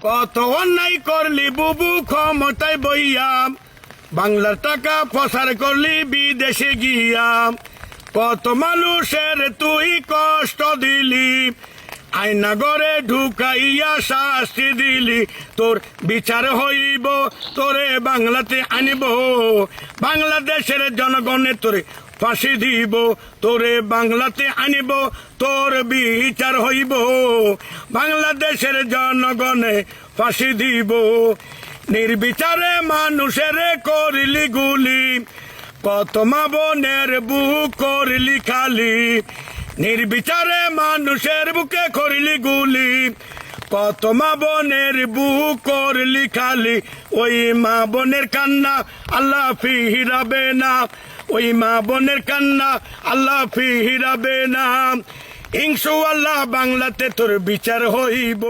কত অন্যায় করলি বুবু ক্ষমতায় বইয়া, বাংলার টাকা প্রসার করলি বিদেশে গিয়া। কত মানুষের তুই কষ্ট দিলি, আয়না ঘরে ঢুকাইয়া শাস্তি দিলি। তোর বিচার হইব, তোরে বাংলাতে আনিব, বাংলাদেশের জনগণের তোরে ফাঁসি দিব। তোরে বাংলাতে আনিব, তোর বিচার হইব, বাংলাদেশের জনগণে ফাঁসি দিব। নির্বিচারে মানুষের করিলি গুলি, কত মা বোনের বুক করলি খালি। নির্বিচারে মানুষের বুকে করলি গুলি, কত মা বোনের বুক করলি খালি। ওই মা বোনের কান্না আল্লাহ ফিরাবে না, ওই মা বোনের কান্না আল্লাহ ফিরাবে না। ইনশাআল্লাহ বাংলাতে তোর বিচার হইব।